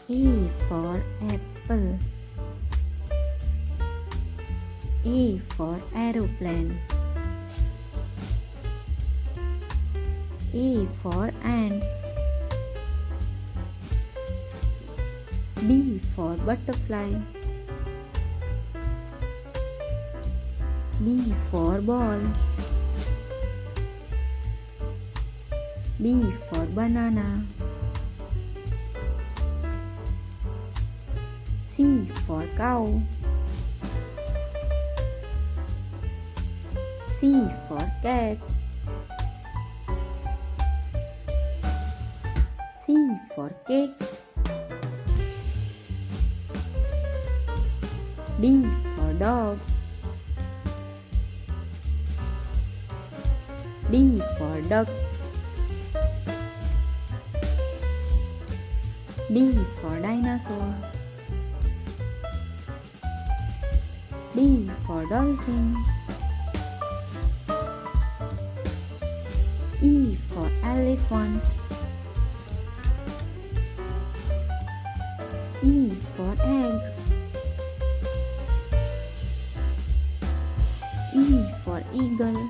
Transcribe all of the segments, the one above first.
A for apple. A for aeroplane. A for ant. B for butterfly. B for ball. B for banana. C for cow. C for cat. C for cake. D for dog. D for duck. D for dinosaur. D for dolphin. E for elephant. E for egg. E for eagle.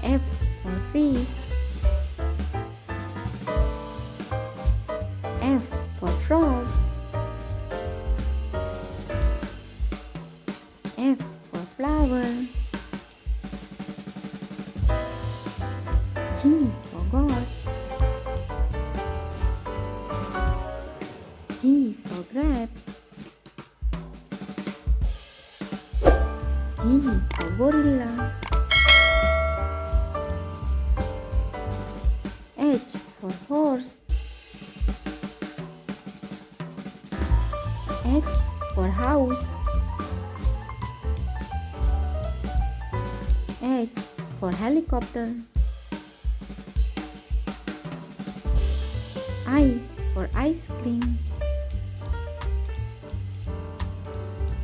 F for fish. F for frog. F for flower. G for God. G for grapes. G for gorilla. H for horse. H for house. H for helicopter. I for ice cream.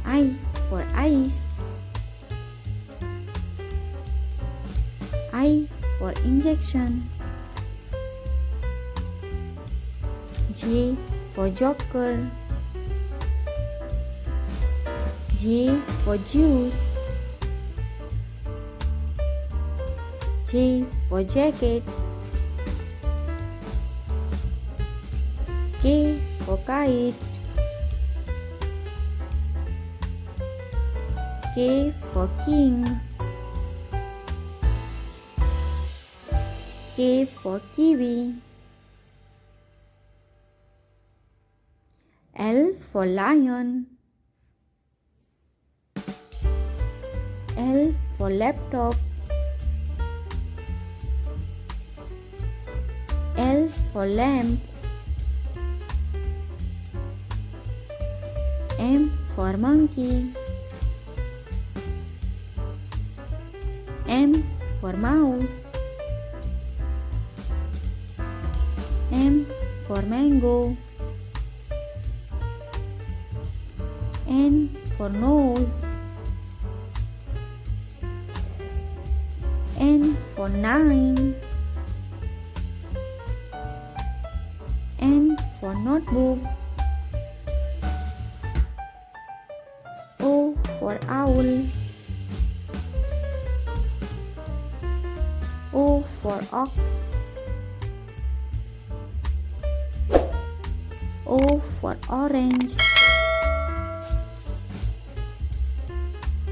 I for ice. I for injection. J for joker. J for juice. J for jacket. K for kite. K for king. K for kiwi. L for lion. L for laptop. L for lamp. M for monkey. M for mouse. M for mango. N for nose. N for 9. N for notebook. O for owl. O for ox. O for orange.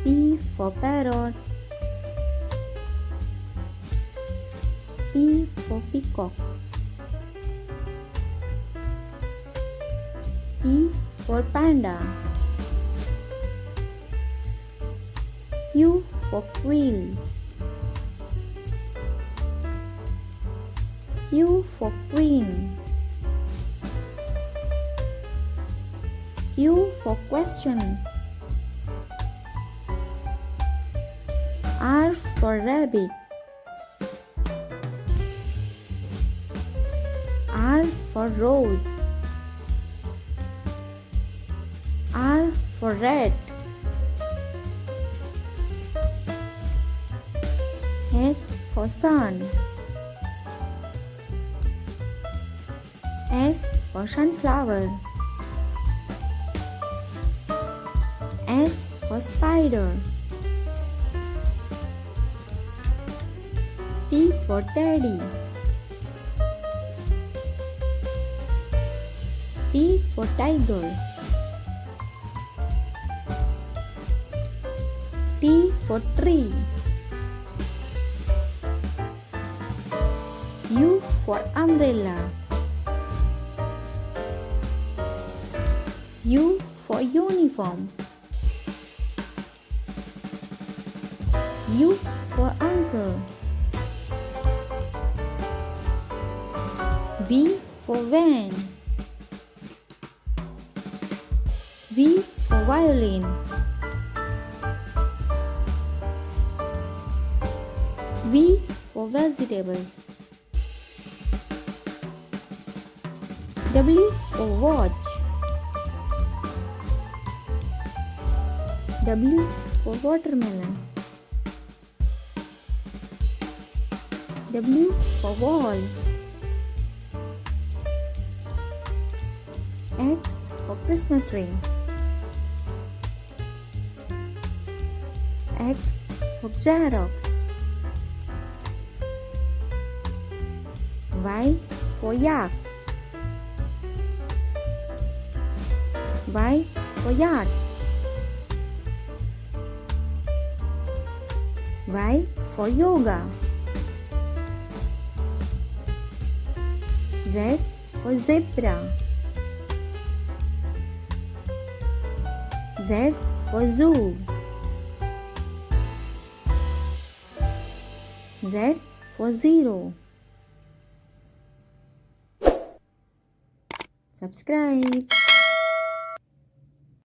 P for parrot. P for peacock. P for panda. Q for quail. Q for queen. Q for question. R for rabbit. R for rose. R for red. S for sun. S for sunflower. S for spider. T for teddy. T for tiger. T for tree. U for umbrella. U for uniform. U for uncle. V for van. V for violin. V for vegetables. W for watch. W for watermelon. W for wall. X for Christmas tree. X for Xerox. Y for yak. Y for yard. Y for yoga. Z for zebra. Z for zoo. Z for zero. Subscribe.